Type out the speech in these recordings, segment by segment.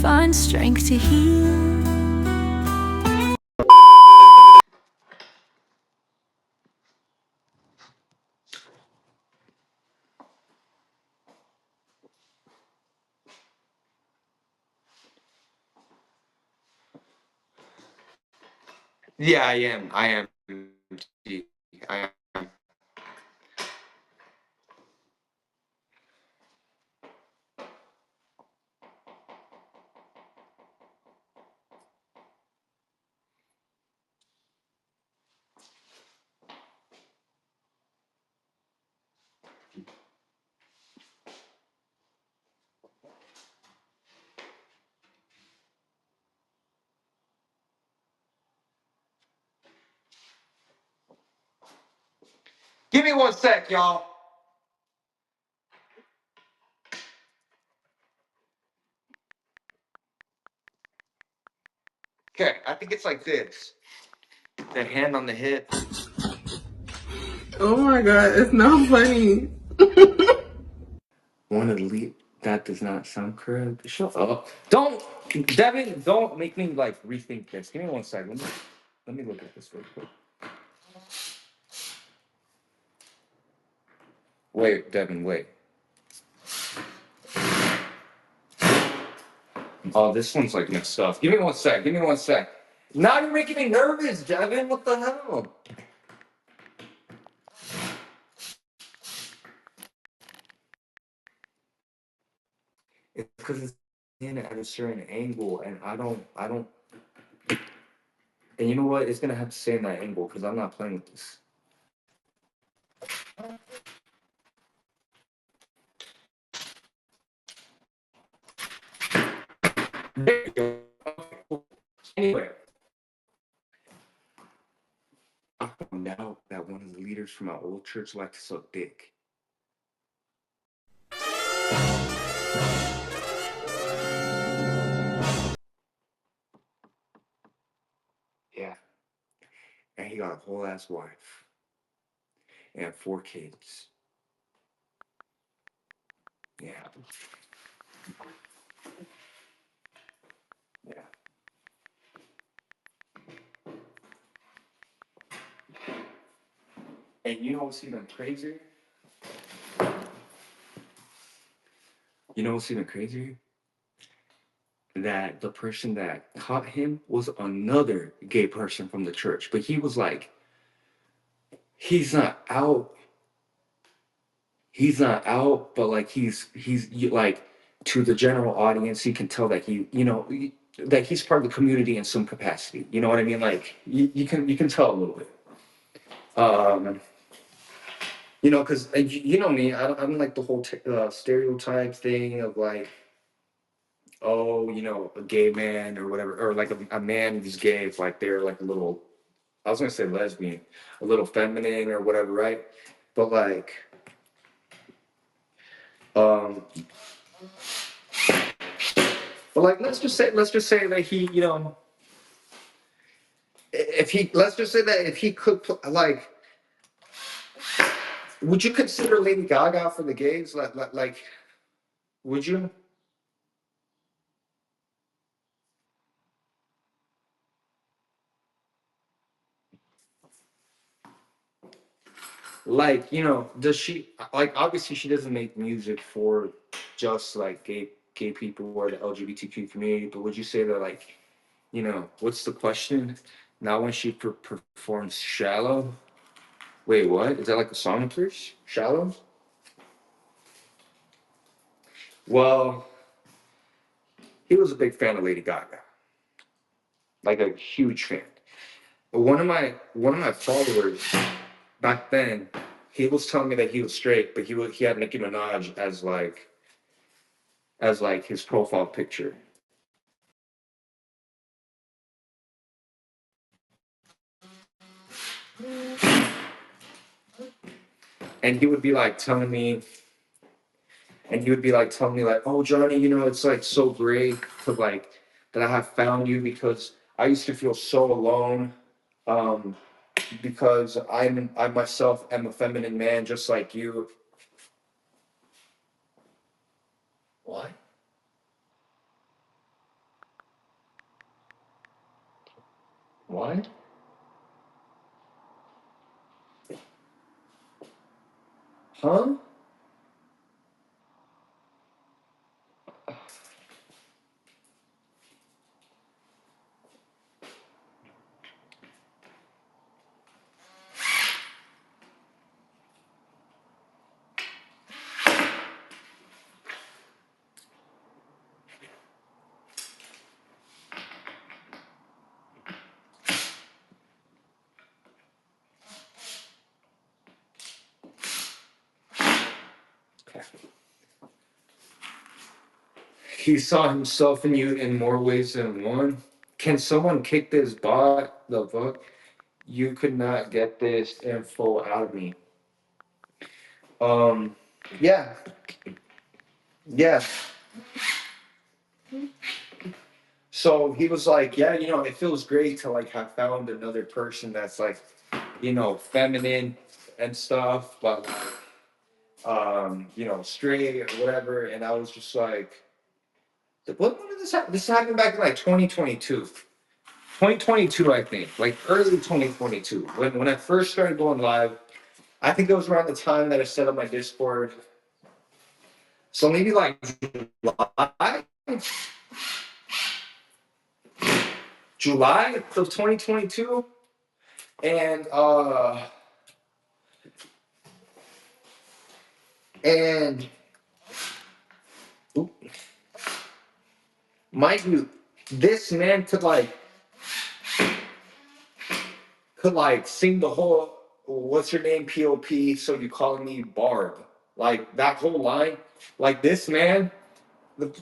find strength to heal. Yeah, I am. I am. I am. Give me 1 sec, y'all. Okay, I think it's like this. The hand on the hip. Oh my god, it's not funny. One of the lead. That does not sound correct. Shut up. Don't, Devin. Don't make me like rethink this. Give me 1 second. Let me look at this real quick. Wait, Devin. Wait. Oh, this one's like mixed up. Give me 1 sec. Give me 1 sec. Now you're making me nervous, Devin. What the hell? It's because it's in at a certain angle, and I don't. And you know what? It's gonna have to stay in that angle because I'm not playing with this. There you go. Okay, cool. Anyway, I found out that one of the leaders from my old church liked to suck dick. Yeah, and he got a whole ass wife and 4 kids. Yeah. Yeah. And you know what's even crazier? You know what's even crazier? That the person that caught him was another gay person from the church, but he was like, he's not out. He's not out, but like like to the general audience, he can tell that that he's part of the community in some capacity. You know what I mean? Like you can tell a little bit. Um, because you know me, I'm like the whole stereotype thing of like, oh, a gay man or whatever, or like a man who's gay, it's like they're like a little, I was gonna say lesbian, a little feminine or whatever, right? But like, um, let's just say that he, if he, let's just say that if he could, like, would you consider Lady Gaga for the gays? Like, would you? Like, does she like? Obviously, she doesn't make music for just like gay people or the LGBTQ community. But would you say that like, what's the question? Now, when she performs "Shallow," wait, what is that like a song of hers? "Shallow"? Well, he was a big fan of Lady Gaga, like a huge fan. But one of my followers back then, he was telling me that he was straight, but he had Nicki Minaj as like his profile picture. And he would be like telling me, like, oh Johnny, it's like so great to like that I have found you because I used to feel so alone. Um, because I myself am a feminine man just like you. What? What? Huh? Okay. He saw himself in you in more ways than one. Can someone kick this bot the fuck? You could not get this info out of me. Um, yeah, yeah. So he was like, yeah, it feels great to like have found another person that's like, feminine and stuff, but straight or whatever. And I was just like, when did this happen? This happened back in like 2022. 2022, I think, like early 2022. When I first started going live, I think it was around the time that I set up my Discord. So maybe like July, July of 2022. And oop, mind you, this man could sing the whole "What's your name, POP? So you calling me Barb?" Like that whole line. Like this man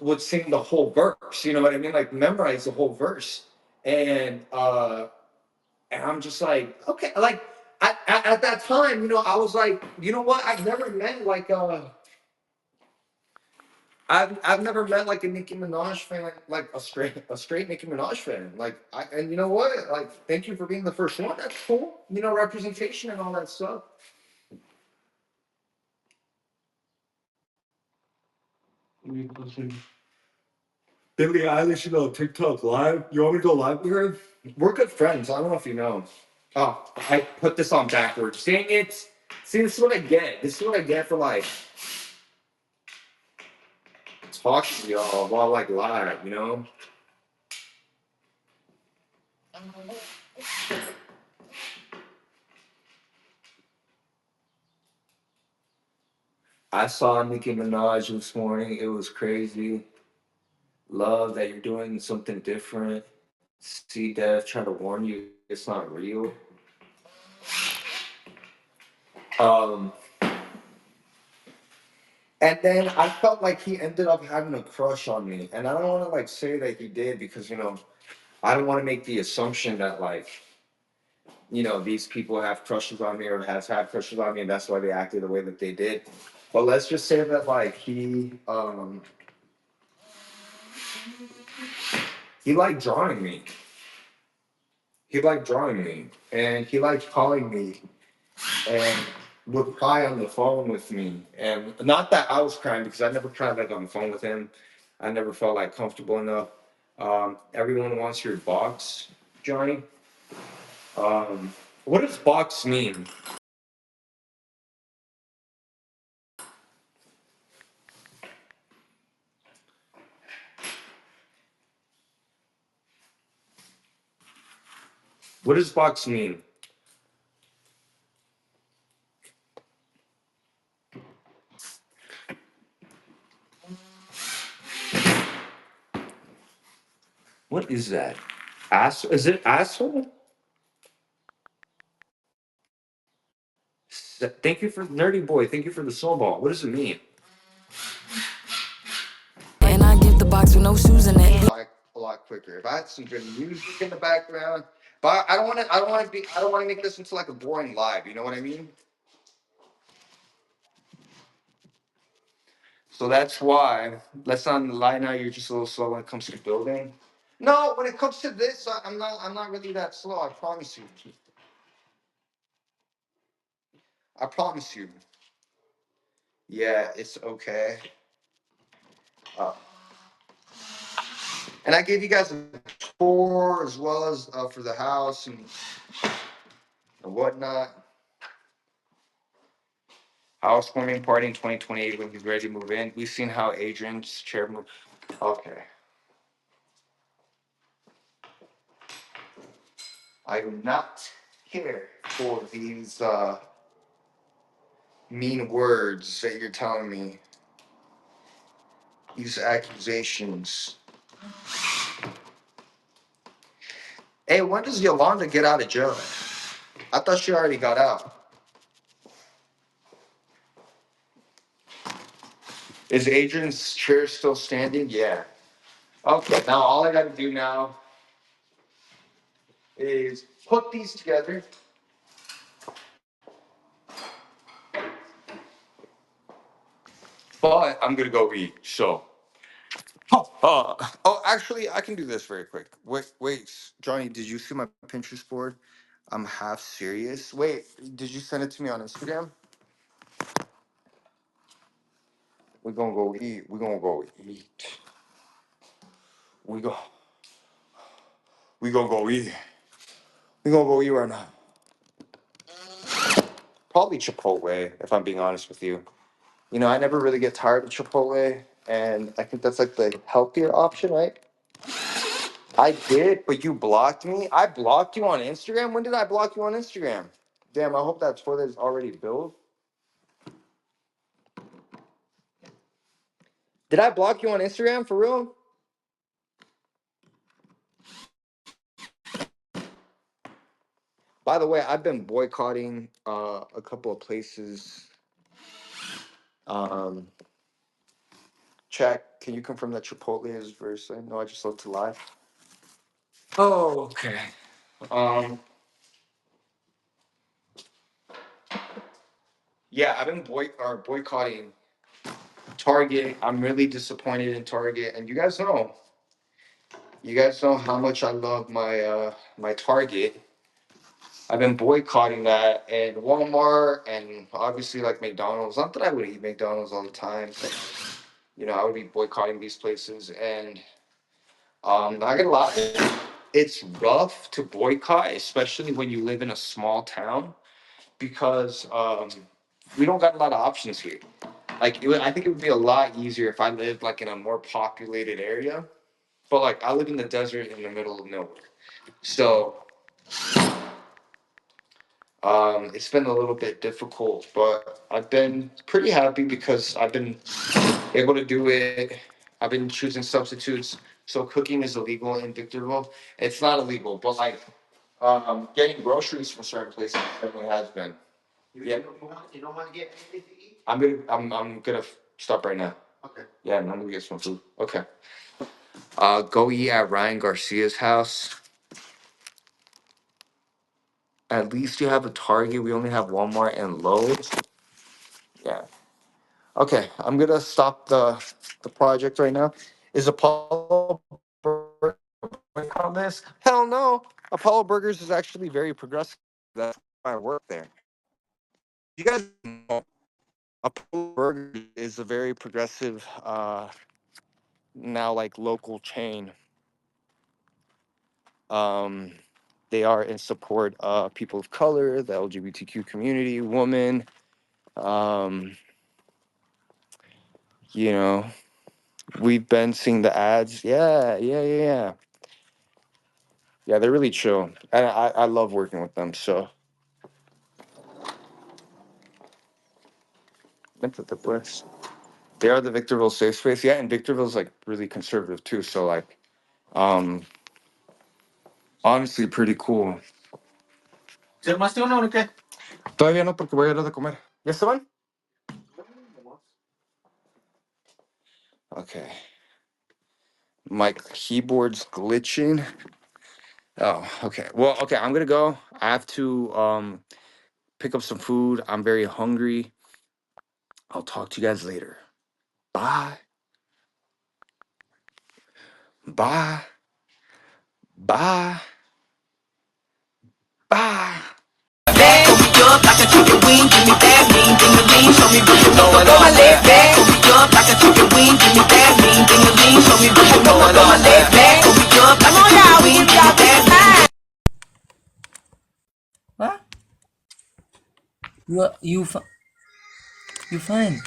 would sing the whole verse. You know what I mean? Like memorize the whole verse. And I'm just like, okay, like at that time, I was like, you know what? I've never met like I've never met like a Nicki Minaj fan, like a straight Nicki Minaj fan. And you know what? Like, thank you for being the first one. That's cool. Representation and all that stuff. Billie Eilish, TikTok live. You want me to go live with her? We're good friends. I don't know if you know. Oh, I put this on backwards. Dang it. See, this is what I get. This is what I get for like talking to y'all while like live. I saw Nicki Minaj this morning. It was crazy. Love that you're doing something different. See Dev trying to warn you it's not real. Um, and then I felt like he ended up having a crush on me. And I don't want to like say that he did because I don't want to make the assumption that like, these people have crushes on me or has had crushes on me and that's why they acted the way that they did. But let's just say that like he liked drawing me. He liked drawing me and he liked calling me and would cry on the phone with me. And not that I was crying because I never cried like on the phone with him. I never felt like comfortable enough. Everyone wants your box, Johnny. What does box mean? What does box mean? What is that? Is it asshole? Thank you for Nerdy Boy. Thank you for the soul ball. What does it mean? And I give the box with no shoes in it. A lot quicker. If I had some good music in the background, but I don't want to. I don't want to make this into like a boring live. You know what I mean? So that's why. Let's not lie now. You're just a little slow when it comes to building. No, when it comes to this, I'm not. I'm not really that slow. I promise you. I promise you. Yeah, it's okay. Uh, and I gave you guys a tour as well as for the house and whatnot. Housewarming party in 2028 when he's ready to move in. We've seen how Adrian's chair moved. Okay. I do not care for these mean words that you're telling me. These accusations. Hey, when does Yolanda get out of jail? I thought she already got out. Is Adrian's chair still standing? Yeah. Okay, now all I gotta do now is put these together. But I'm gonna go eat, so. Actually, I can do this very quick. Wait, Johnny, did you see my Pinterest board? I'm half serious. Wait, did you send it to me on Instagram? We're gonna go eat. We're gonna go eat. We go. We gonna go eat. We gonna go eat right now. Probably Chipotle, if I'm being honest with you. You know, I never really get tired of Chipotle, and I think that's like the healthier option, right? I did, but you blocked me. I blocked you on Instagram. When did I block you on Instagram? Damn, I hope that toilet is already built. Did I block you on Instagram for real? By the way, I've been boycotting a couple of places. Check. Can you confirm that Chipotle is verse? No, I just love to lie. Oh, okay. Yeah, I've been boycotting Target. I'm really disappointed in Target, and you guys know how much I love my Target. I've been boycotting that and Walmart and obviously like McDonald's. Not that I would eat McDonald's all the time, but you know, I would be boycotting these places and not gonna lie, it's rough to boycott, especially when you live in a small town, because we don't got a lot of options here. Like I think it would be a lot easier if I lived like in a more populated area. But like I live in the desert in the middle of nowhere. So it's been a little bit difficult, but I've been pretty happy because I've been able to do it. I've been choosing substitutes. So cooking is illegal in Victorville. It's not illegal, but like getting groceries from certain places definitely has been. Yeah. You don't want to get anything to eat? I'm gonna stop right now. Okay. Yeah, I'm gonna get some food. Okay. Go eat at Ryan Garcia's house. At least you have a Target. We only have Walmart and Lowe's. Yeah. Okay, I'm gonna stop the project right now. Is Apollo Burger on this? Hell no. Apollo Burgers is actually very progressive. That's why I work there. You guys know Apollo Burgers is a very progressive now like local chain. They are in support of people of color, the LGBTQ community, women. You know, we've been seeing the ads. Yeah. Yeah, they're really chill. And I love working with them. So, they are the Victorville safe space. Yeah, and Victorville's like really conservative too. So, like, honestly, pretty cool. ¿Se armaste uno o qué? Todavía no, porque voy a ir a comer. ¿Ya se van? Okay. My keyboard's glitching. Oh, okay. Well, okay, I'm gonna go. I have to pick up some food. I'm very hungry. I'll talk to you guys later. Bye. Bye. Bye. Bye. Up like a chicken wing, give me that mean, ding a ling, show me what you know it on my leg back. Up like a chicken wing, give me that mean, ding a ling, show me what you know it on my leg back. Up like a chicken wing. You fine.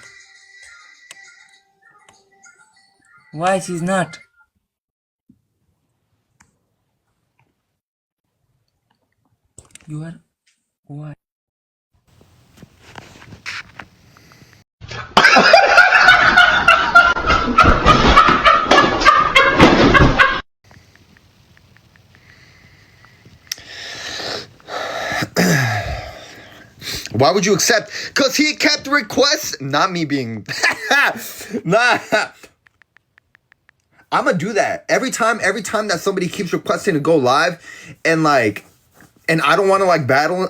Why she's not? You are why? Why would you accept? Because he kept requests. Not me being. Nah. I'm gonna do that every time that somebody keeps requesting to go live, and I don't want to like battle.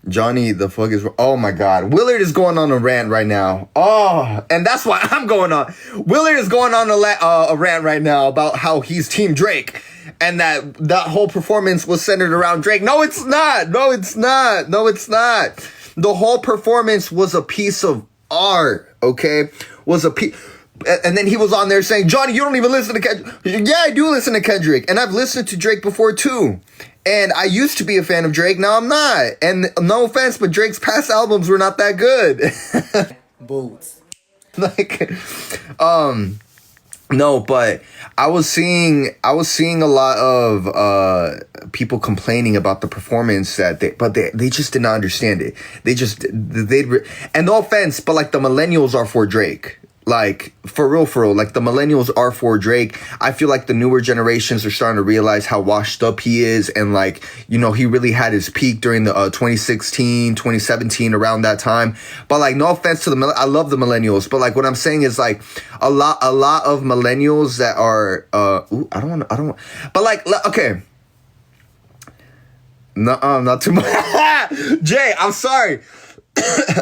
Johnny, the fuck is? Oh my God, Willard is going on a rant right now. Oh, and that's why I'm going on. Willard is going on a rant right now about how he's Team Drake, and that whole performance was centered around Drake. No, it's not. No, it's not. No, it's not. The whole performance was a piece of art. Okay, was a piece. And then he was on there saying, Johnny, you don't even listen to Kendrick. Yeah, I do listen to Kendrick. And I've listened to Drake before too. And I used to be a fan of Drake. Now I'm not. And no offense, but Drake's past albums were not that good. Both. No, but I was seeing a lot of people complaining about the performance but they just did not understand it. And no offense, but like the millennials are for Drake. Like, for real, like, the millennials are for Drake. I feel like the newer generations are starting to realize how washed up he is. And, like, you know, he really had his peak during the 2016, 2017, around that time. But, like, no offense to I love the millennials. But, like, what I'm saying is, like, a lot of millennials that are, but, like, okay. No, not too much. Jay, I'm sorry.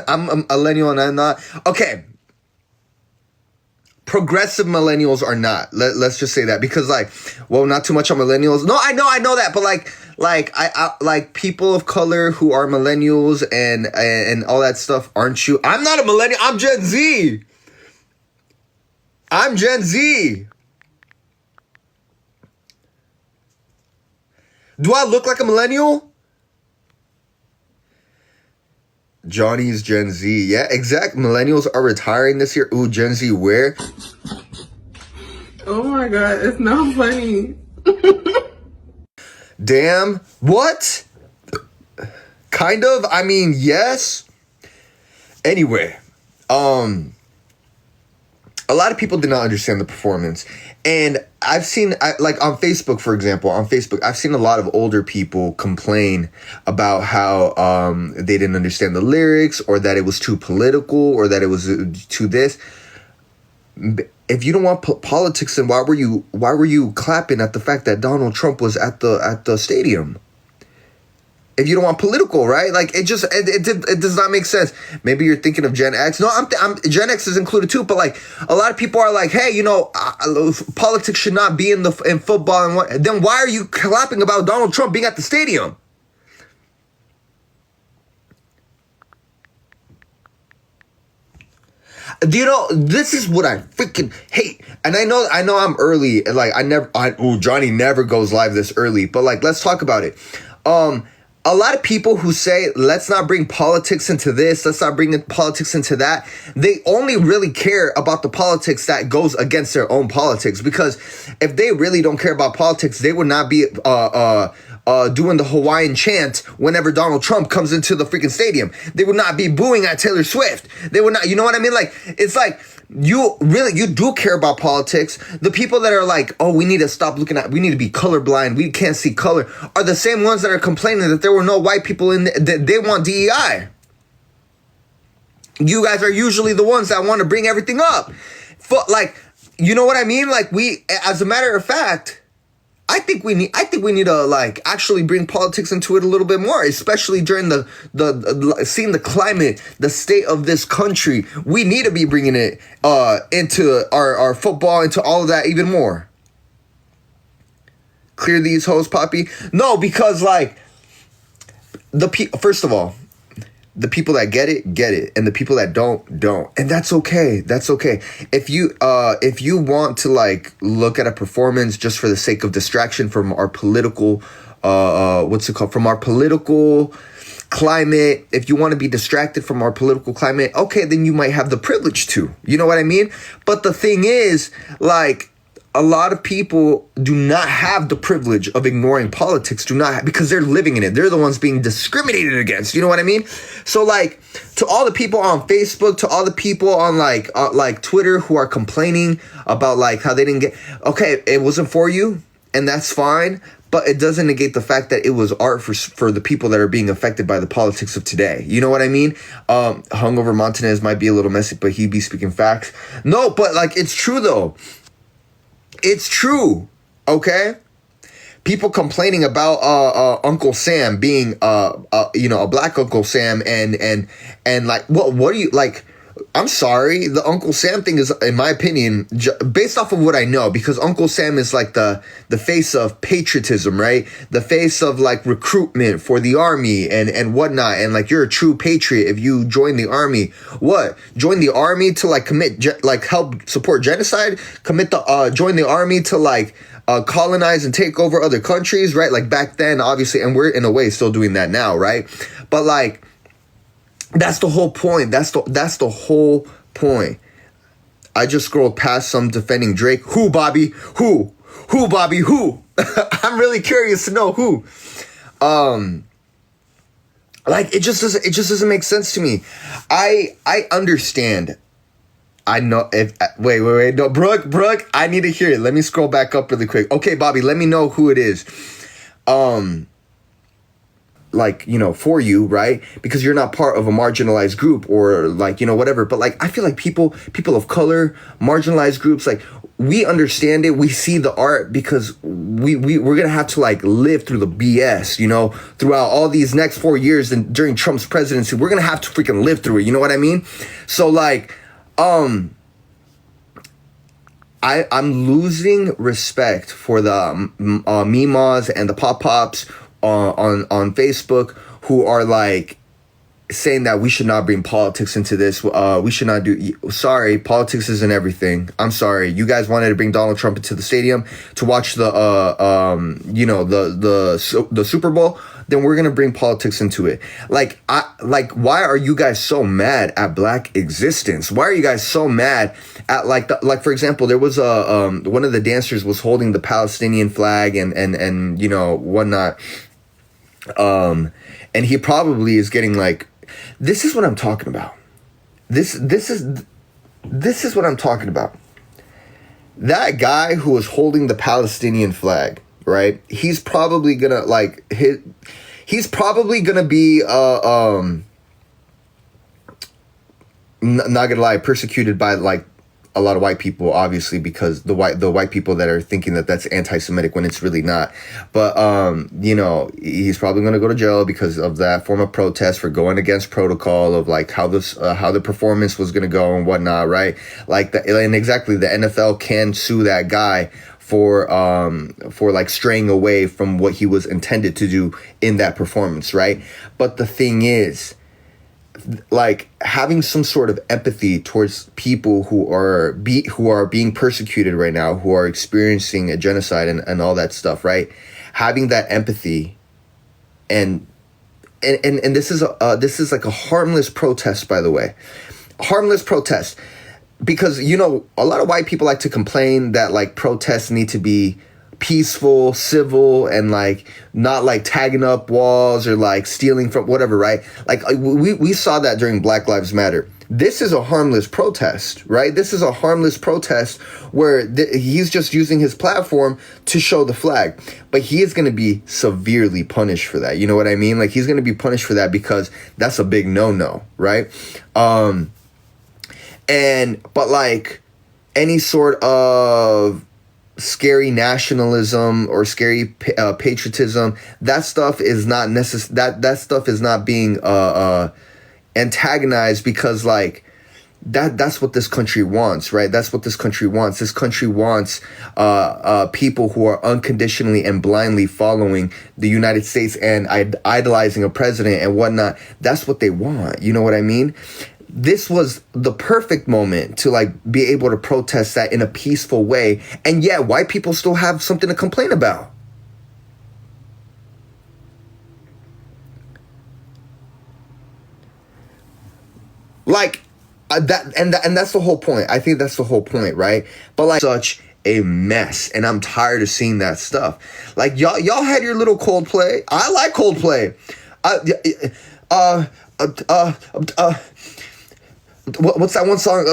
I'm a millennial and I'm not. Okay. Progressive millennials are not. Let's just say that, because like, well, not too much on millennials. No, I know that, but I like people of color who are millennials and all that stuff. Aren't you? I'm not a millennial. I'm Gen Z. I'm Gen Z. Do I look like a millennial? Johnny's Gen Z. Yeah, exact. Millennials are retiring this year. Ooh, Gen Z where? Oh my God, it's not funny. Damn. What? Kind of. I mean, yes. Anyway, a lot of people did not understand the performance. And I've seen, like on Facebook, for example, I've seen a lot of older people complain about how they didn't understand the lyrics, or that it was too political, or that it was too this. If you don't want politics, then why were you clapping at the fact that Donald Trump was at the stadium? If you don't want political, right? Like, it does not make sense. Maybe you're thinking of Gen X. No, I'm Gen X is included too. But like, a lot of people are like, hey, you know, politics should not be in football. And what? Then why are you clapping about Donald Trump being at the stadium? Do you know, this is what I freaking hate. And I know I'm early. Like, Johnny never goes live this early. But like, let's talk about it. A lot of people who say, let's not bring politics into this, let's not bring politics into that, they only really care about the politics that goes against their own politics. Because if they really don't care about politics, they would not be doing the Hawaiian chant whenever Donald Trump comes into the freaking stadium. They would not be booing at Taylor Swift. They would not, you know what I mean? Like, it's like, you do care about politics. The people that are like, oh, we need to be colorblind, we can't see color, are the same ones that are complaining that there were no white people that they want DEI. You guys are usually the ones that want to bring everything up. Like, you know what I mean? Like, as a matter of fact, I think we need to like actually bring politics into it a little bit more, especially during the seeing the climate, the state of this country. We need to be bringing it into our football, into all of that even more. Clear these hoes, Poppy. No, because like first of all, the people that get it, and the people that don't, and that's okay. That's okay. If you want to like look at a performance just for the sake of distraction from our political what's it called, from our political climate. If you want to be distracted from our political climate, okay, then you might have the privilege to, you know what I mean? But the thing is, like, a lot of people do not have the privilege of ignoring politics, because they're living in it. They're the ones being discriminated against. You know what I mean? So, like, to all the people on Facebook, to all the people on like Twitter who are complaining about like how they didn't get, okay, it wasn't for you, and that's fine. But it doesn't negate the fact that it was art for the people that are being affected by the politics of today. You know what I mean? Hungover Montanez might be a little messy, but he be speaking facts. No, but like, it's true though. It's true. Okay? People complaining about Uncle Sam being a black Uncle Sam and like, what are you like? I'm sorry, the Uncle Sam thing is, in my opinion, based off of what I know, because Uncle Sam is like the face of patriotism, right? The face of like recruitment for the army and whatnot. And like, you're a true patriot if you join the army. What? Join the army to like help support genocide? Join the army to like colonize and take over other countries, right? Like back then, obviously, and we're in a way still doing that now, right? But like, that's the whole point. That's the whole point. I just scrolled past some defending Drake. Who, Bobby? Who, Bobby? Who? I'm really curious to know who. Like, it just doesn't make sense to me. I understand. I know if wait. No, Brooke, I need to hear it. Let me scroll back up really quick. Okay, Bobby, let me know who it is. Like, you know, for you, right? Because you're not part of a marginalized group or like, you know, whatever. But like, I feel like people of color, marginalized groups, like, we understand it. We see the art because we're going to have to like live through the BS, you know, throughout all these next 4 years and during Trump's presidency. We're going to have to freaking live through it. You know what I mean? So like, I'm losing respect for the memas and the pop-pops on Facebook who are like saying that we should not bring politics into this. We should not do. Sorry, politics isn't everything. I'm sorry. You guys wanted to bring Donald Trump into the stadium to watch the Super Bowl. Then we're gonna bring politics into it. Like, why are you guys so mad at Black existence? Why are you guys so mad at like for example, there was one of the dancers was holding the Palestinian flag and you know whatnot. And he probably is getting like, this is what I'm talking about. This is what I'm talking about. That guy who was holding the Palestinian flag, right? He's probably gonna like he's probably gonna be not gonna lie, persecuted by like a lot of white people, obviously, because the white people that are thinking that that's anti-Semitic when it's really not. But you know, he's probably going to go to jail because of that form of protest for going against protocol of like how the performance was going to go and whatnot, right? Like and exactly, the NFL can sue that guy for like straying away from what he was intended to do in that performance, right? But the thing is, like, having some sort of empathy towards people who are being persecuted right now, who are experiencing a genocide and all that stuff, right? Having that empathy, and this is like a harmless protest, by the way, harmless protest, because you know a lot of white people like to complain that like protests need to be peaceful, civil, and like not like tagging up walls or like stealing from whatever, right? Like we saw that during Black Lives Matter. This is a harmless protest, right? This is a harmless protest where he's just using his platform to show the flag, but he is going to be severely punished for that. You know what I mean? Like, he's going to be punished for that because that's a big no-no, right? But like any sort of scary nationalism or scary patriotism, that stuff is not that stuff is not being antagonized, because like that's what this country wants, right? That's what this country wants. This country wants people who are unconditionally and blindly following the United States and idolizing a president and whatnot. That's what they want. You know what I mean? This was the perfect moment to like be able to protest that in a peaceful way. And yeah, white people still have something to complain about. Like and that's the whole point. I think that's the whole point, right? But like such a mess, and I'm tired of seeing that stuff. Like y'all had your little Coldplay. I like Coldplay. What's that one song?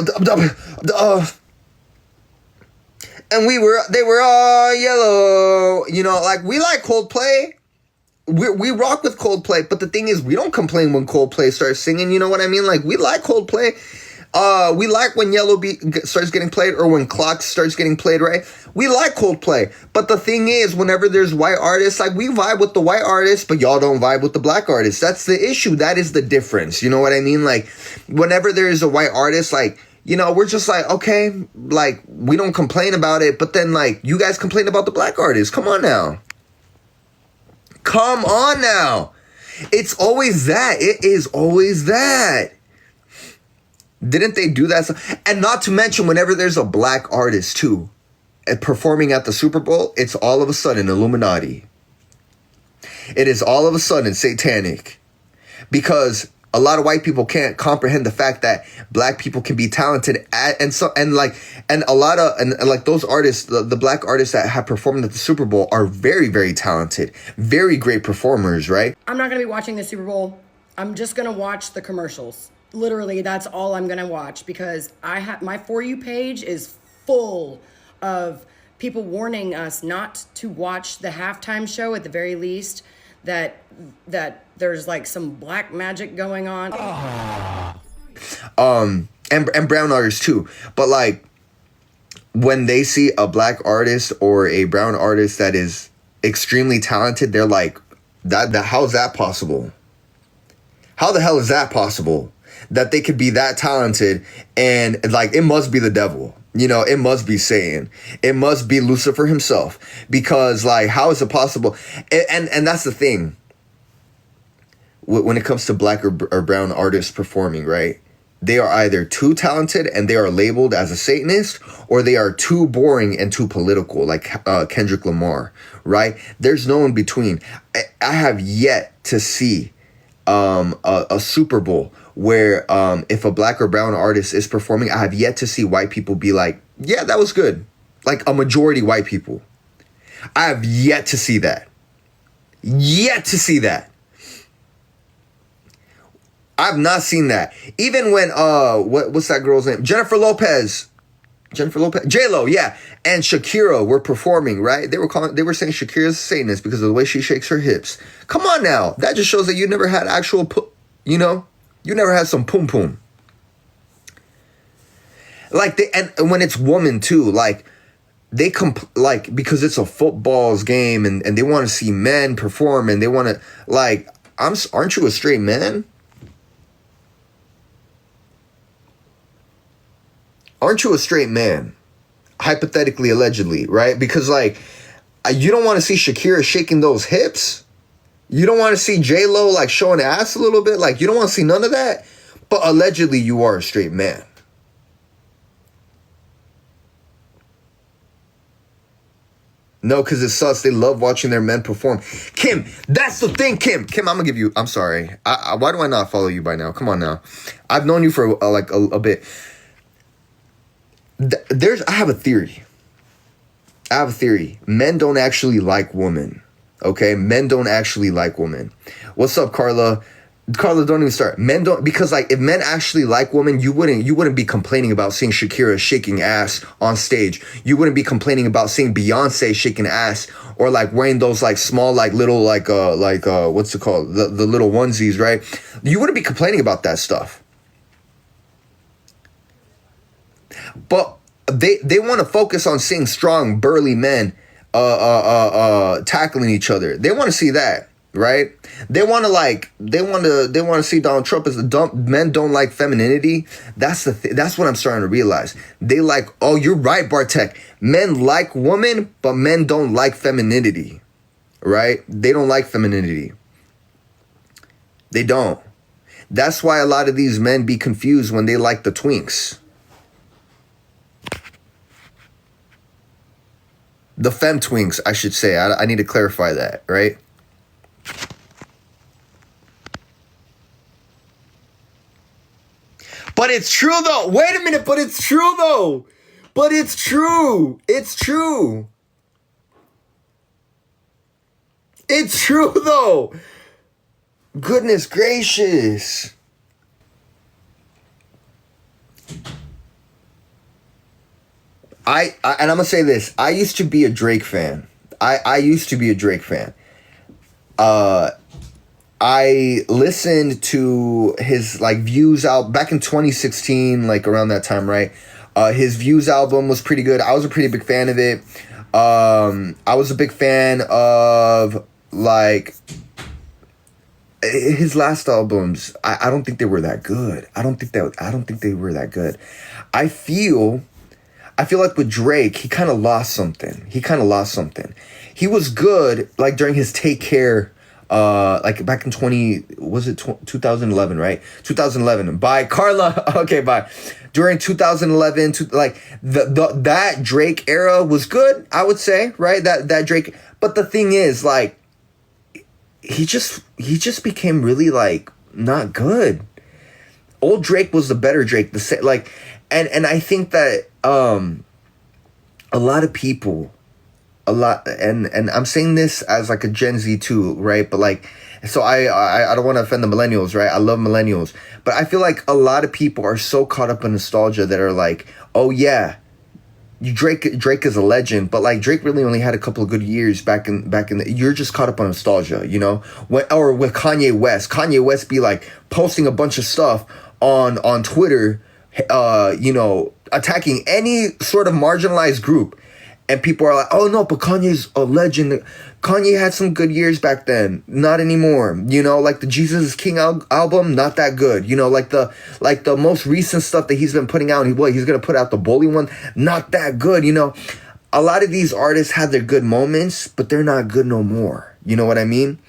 And they were all yellow. You know, like we like Coldplay. We rock with Coldplay, but the thing is, we don't complain when Coldplay starts singing. You know what I mean? Like we like Coldplay. We like when Yellow Beat starts getting played, or when Clock starts getting played, right? We like Coldplay. But the thing is, whenever there's white artists, like we vibe with the white artists, but y'all don't vibe with the black artists. That's the issue. That is the difference. You know what I mean? Like whenever there is a white artist, like, you know, we're just like, okay, like we don't complain about it. But then like you guys complain about the black artists. Come on now. Come on now. It's always that. It is always that. Didn't they do that? And not to mention, whenever there's a black artist too performing at the Super Bowl, it's all of a sudden Illuminati. It is all of a sudden satanic, because a lot of white people can't comprehend the fact that black people can be talented and those artists, the black artists that have performed at the Super Bowl are very, very talented, very great performers, right? I'm not going to be watching the Super Bowl. I'm just going to watch the commercials. Literally, that's all I'm going to watch, because my For You page is full of people warning us not to watch the halftime show, at the very least, that there's like some black magic going on. And brown artists too. But like when they see a black artist or a brown artist that is extremely talented, they're like, that how is that possible? How the hell is that possible? That they could be that talented, and like it must be the devil. You know, it must be Satan. It must be Lucifer himself, because like, how is it possible? And that's the thing. When it comes to black or brown artists performing, right? They are either too talented and they are labeled as a Satanist, or they are too boring and too political, like Kendrick Lamar, right? There's no in between. I have yet to see a Super Bowl where if a black or brown artist is performing, I have yet to see white people be like, yeah, that was good. Like a majority white people. I have yet to see that. Yet to see that. I've not seen that. Even when what's that girl's name? Jennifer Lopez, J-Lo, yeah, and Shakira were performing, right? They were saying Shakira's a Satanist because of the way she shakes her hips. Come on now, that just shows that you never had actual, you never had some pum pum. Like and when it's woman too, like they like, because it's a football's game and they want to see men perform, and they want to like, aren't you a straight man? Aren't you a straight man? Hypothetically, allegedly, right? Because like, you don't want to see Shakira shaking those hips. You don't want to see J-Lo like showing ass a little bit. Like, you don't want to see none of that. But allegedly, you are a straight man. No, because it's sus. They love watching their men perform. Kim, that's the thing, Kim. Kim, I'm sorry. Why do I not follow you by now? Come on now. I've known you for a bit. I have a theory. Men don't actually like women. Okay? Men don't actually like women. What's up, Carla? Carla, don't even start. Men don't, because like, if men actually like women, you wouldn't be complaining about seeing Shakira shaking ass on stage. You wouldn't be complaining about seeing Beyonce shaking ass, or like wearing those like small like little like what's it called? The little onesies, right? You wouldn't be complaining about that stuff. But they want to focus on seeing strong, burly men tackling each other. They want to see that, right? They want to see Donald Trump as men don't like femininity. That's what I'm starting to realize. They like, oh, you're right, Bartek. Men like women, but men don't like femininity, right? They don't like femininity. They don't. That's why a lot of these men be confused when they like the twinks. The femme twinks, I should say. I need to clarify that, right? it's true though. Wait a minute, but it's true though. But it's true. It's true. It's true though. Goodness gracious. And I'm gonna say this. I used to be a Drake fan. I used to be a Drake fan. I listened to his like Views out back in 2016, like around that time, right? His Views album was pretty good. I was a pretty big fan of it. I was a big fan of like his last albums. I don't think they were that good. I don't think they were that good. I feel like with Drake, he kind of lost something. He was good like during his Take Care, like back in 2011, right? 2011 by Carla. Okay, bye. During 2011, like that Drake era was good, I would say, right? That Drake. But the thing is, like, he just became really like not good. Old Drake was the better Drake. And I think that a lot of people, and I'm saying this as like a Gen Z too, right? But like, so I don't want to offend the millennials, right? I love millennials, but I feel like a lot of people are so caught up in nostalgia that are like, oh yeah, Drake is a legend, but like Drake really only had a couple of good years back in you're just caught up on nostalgia, you know? Or with Kanye West be like posting a bunch of stuff on Twitter, you know, attacking any sort of marginalized group, and people are like, oh no, but Kanye's a legend. Kanye had some good years back then, not anymore. You know, like the Jesus is King album, not that good. You know, like the most recent stuff that he's been putting out, he's gonna put out the Bully one, not that good. You know, a lot of these artists had their good moments, but they're not good no more. You know what I mean?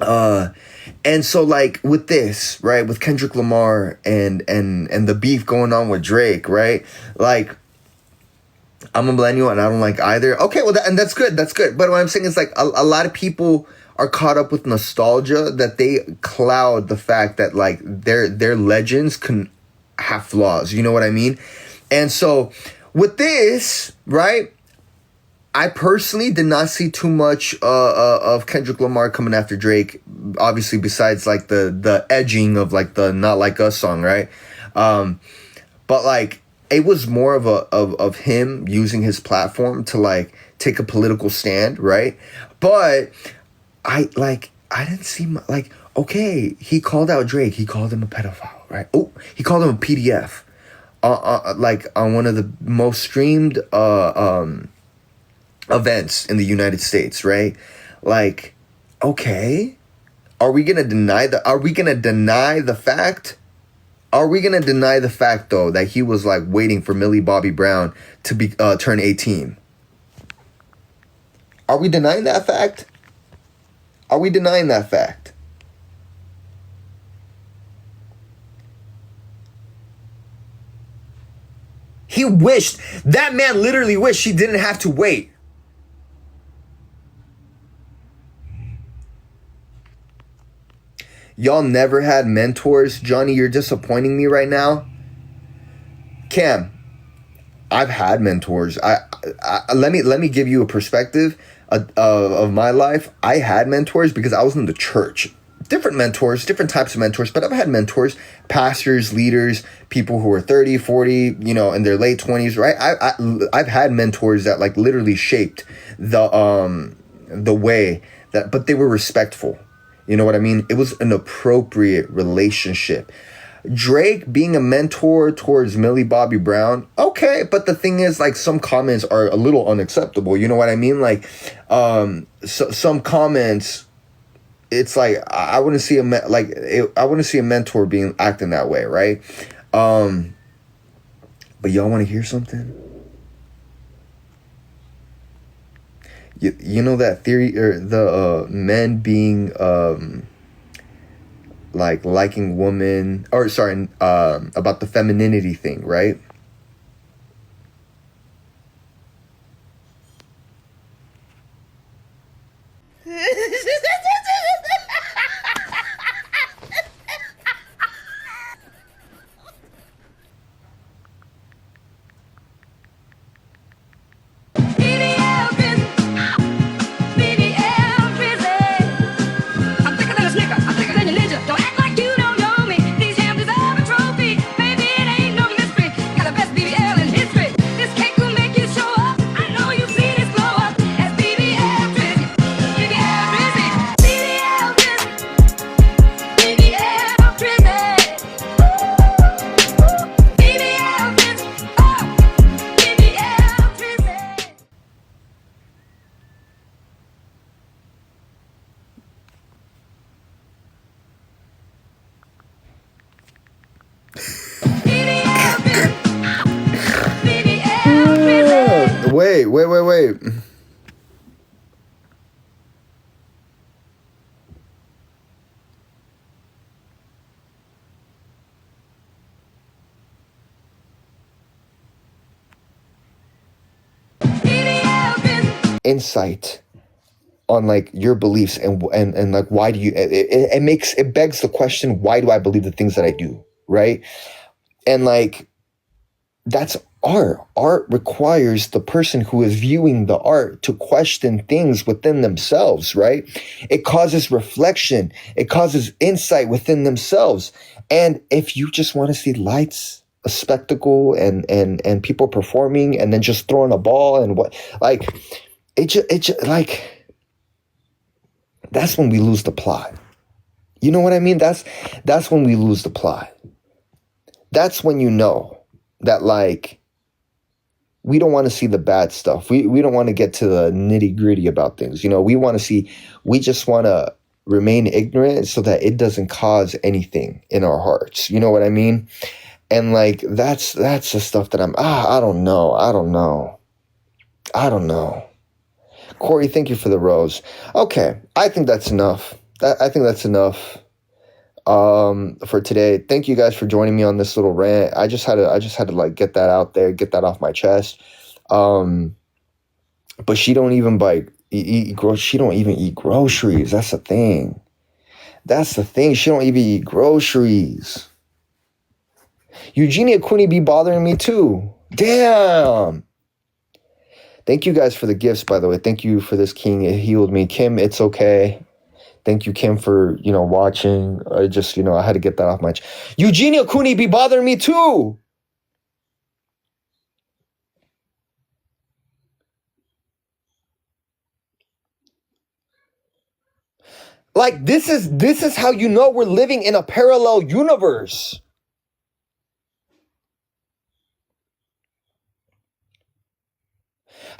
And so like with this, right, with Kendrick Lamar and the beef going on with Drake, right? Like, I'm a millennial and I don't like either. Okay, well, that's good. But what I'm saying is like a lot of people are caught up with nostalgia that they cloud the fact that like their legends can have flaws. You know what I mean? And so with this, right, I personally did not see too much of Kendrick Lamar coming after Drake, obviously, besides like the edging of like the Not Like Us song, right? But like it was more of him using his platform to like take a political stand, right? But I didn't see like, okay, he called out Drake, he called him a pedophile, right? Oh, he called him a PDF, like on one of the most streamed events in the United States, right? Like, okay, are we gonna deny the fact? Are we gonna deny the fact though that he was like waiting for Millie Bobby Brown to be turn 18? Are we denying that fact? That man literally wished he didn't have to wait. Y'all never had mentors? Johnny, you're disappointing me right now. Cam, I've had mentors. Let me give you a perspective of my life. I had mentors because I was in the church. Different mentors, different types of mentors, but I've had mentors, pastors, leaders, people who are 30, 40, you know, in their late 20s, right? I've had mentors that like literally shaped the way that, but they were respectful. You know what I mean? It was an appropriate relationship. Drake being a mentor towards Millie Bobby Brown, okay, but the thing is, like, some comments are a little unacceptable. You know what I mean? Like, some comments, it's like I wouldn't see I wouldn't see a mentor being acting that way, right? But y'all want to hear something? You know that theory, or the men being like liking women, or sorry, about the femininity thing, right? Wait. Insight on like your beliefs and like why do you it begs the question, why do I believe the things that I do, right? And like that's art requires the person who is viewing the art to question things within themselves, right? It causes reflection, it causes insight within themselves. And if you just want to see lights, a spectacle, and people performing and then just throwing a ball and what, like it just like that's when we lose the plot. You know what I mean? That's when we lose the plot. That's when you know that like we don't want to see the bad stuff. We don't want to get to the nitty-gritty about things. You know, we just want to remain ignorant so that it doesn't cause anything in our hearts. You know what I mean? And like that's the stuff that I don't know. Corey, thank you for the rose. Okay, I think that's enough. I think that's enough for today. Thank you guys for joining me on this little rant. I just had to like get that out there, get that off my chest. But she don't even she don't even eat groceries. That's the thing. She don't even eat groceries. Eugenia Quinny be bothering me too. Damn. Thank you guys for the gifts, by the way. Thank you for this, King. It healed me. Kim, it's okay. Thank you, Kim, for, watching. I just, I had to get that off my chest. Eugenia Cooney be bothering me too. Like, this is how you know we're living in a parallel universe.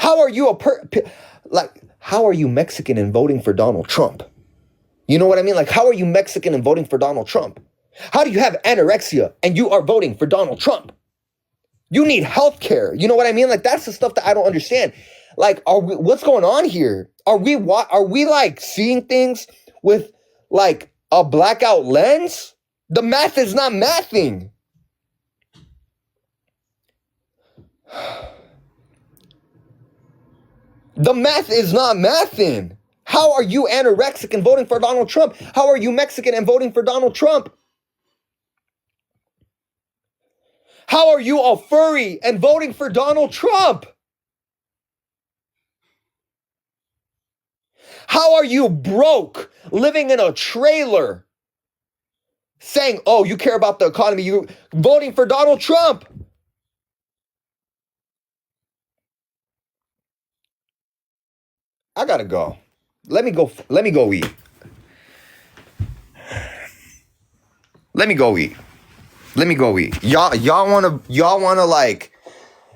How are you how are you Mexican and voting for Donald Trump? You know what I mean? Like, how are you Mexican and voting for Donald Trump? How do you have anorexia and you are voting for Donald Trump? You need health care. You know what I mean? Like, that's the stuff that I don't understand. Like, what's going on here? Are we like seeing things with like a blackout lens? The math is not mathing. The math is not mathing. How are you anorexic and voting for Donald Trump? How are you Mexican and voting for Donald Trump? How are you a furry and voting for Donald Trump? How are you broke, living in a trailer, saying, oh, you care about the economy, you voting for Donald Trump? I gotta go. Let me go eat. Let me go eat. Y'all wanna like,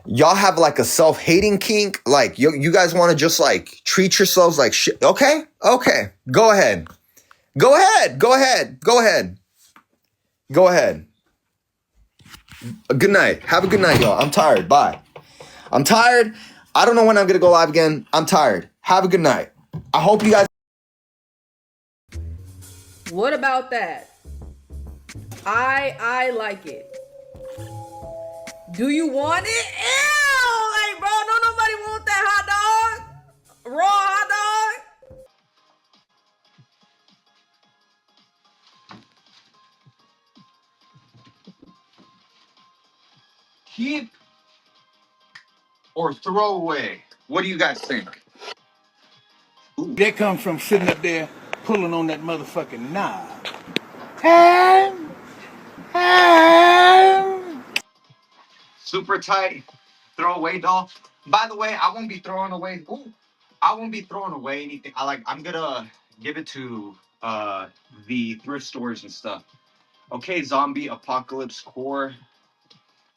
y'all have like a self-hating kink? Like, you guys wanna just like treat yourselves like shit? Okay. Go ahead. Good night. Have a good night, y'all. I'm tired. Bye. I'm tired. I don't know when I'm gonna go live again. I'm tired. Have a good night. I hope you guys. What about that? I like it. Do you want it? Ew! Like, bro, no nobody want that hot dog. Raw hot dog. Keep or throw away? What do you guys think? That comes from sitting up there pulling on that motherfucking knob. Ham, ham. Super tight, throw away doll. By the way, I won't be throwing away. I won't be throwing away anything. I'm gonna give it to the thrift stores and stuff. Okay, zombie apocalypse core.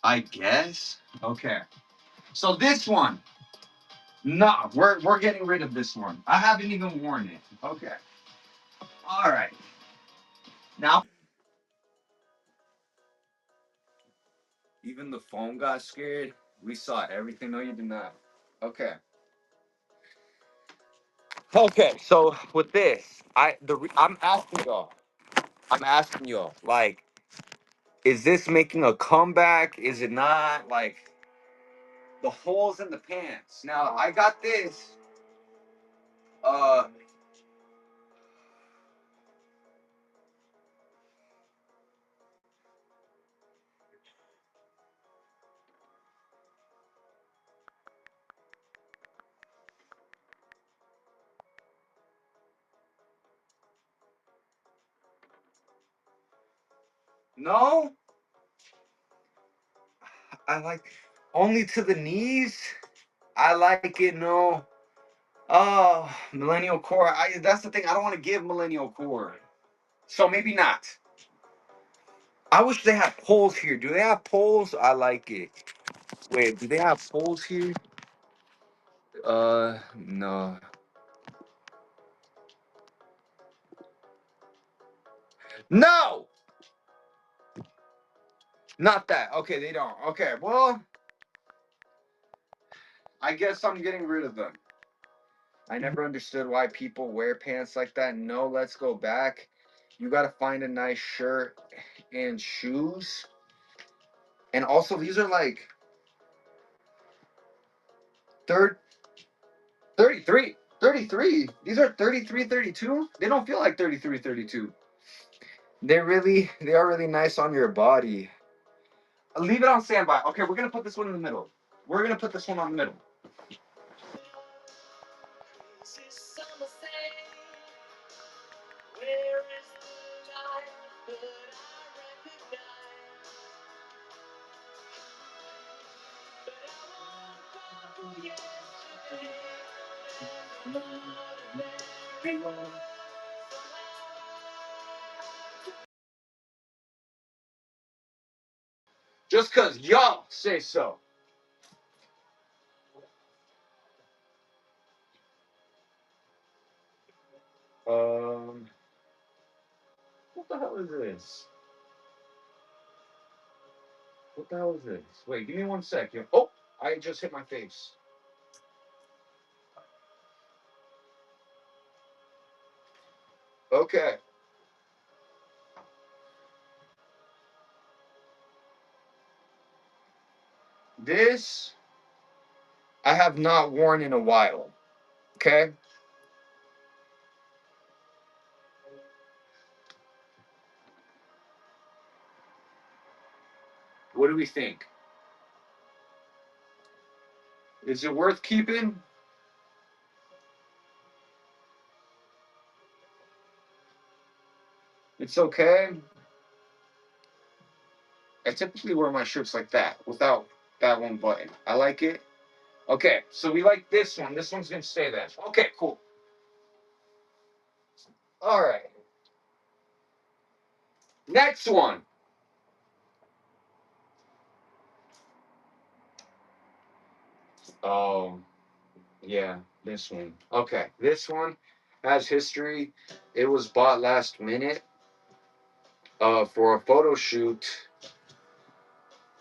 I guess. Okay. So this one. Nah, we're getting rid of this one. I haven't even worn it. Okay. All right. Now. Even the phone got scared. We saw everything. No, you did not. Okay. Okay, so with this, I'm asking y'all, like, is this making a comeback? Is it not? Like, the holes in the pants. Now, I got this. No, I like only to the knees. I like it. No. Oh, millennial core. That's the thing. I don't want to give millennial core. So maybe not. I wish they had polls here. Do they have polls? I like it. Wait, do they have polls here? No. No! Not that. Okay, they don't. Okay, well, I guess I'm getting rid of them. I never understood why people wear pants like that. No, let's go back. You gotta find a nice shirt and shoes. And also, these are like third 33. 33. These are 33, 32. They don't feel like 33, 32. They are really nice on your body. Leave it on standby. Okay, we're gonna put this one in the middle. We're gonna put this one on the middle. Just cause y'all say so. What the hell is this? What the hell is this? Wait, give me 1 second. Oh, I just hit my face. Okay. This I have not worn in a while. Okay? What do we think? Is it worth keeping? It's okay. I typically wear my shirts like that, without that one button. I like it. Okay, so we like this one. This one's gonna stay then. Okay, cool. All right. Next one. Oh, yeah, this one. Okay, this one has history. It was bought last minute for a photo shoot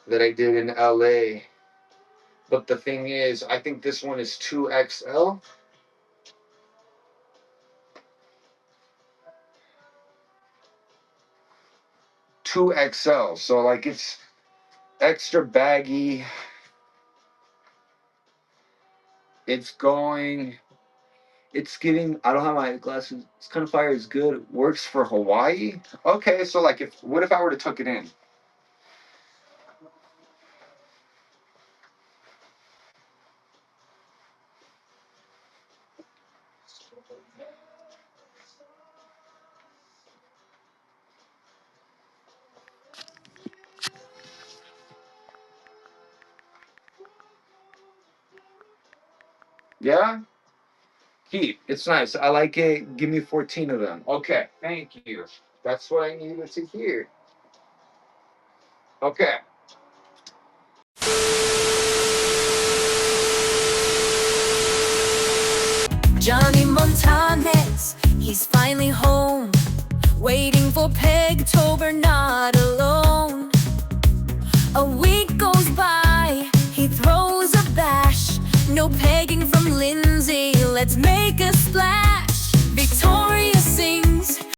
that I did in LA. But the thing is, I think this one is 2XL. 2XL. So like it's extra baggy. It's giving, I don't have my glasses. It's kind of fire is good. Works for Hawaii. Okay, so like what if I were to tuck it in? Yeah? Keep. It's nice. I like it. Give me 14 of them. Okay, thank you. That's what I needed to hear. Okay. Johnny Montanez, he's finally home, waiting for Pegtober, not alone. A week goes by, he throws a bash, no No pegging from Lindsay, let's make a splash. Victoria sings.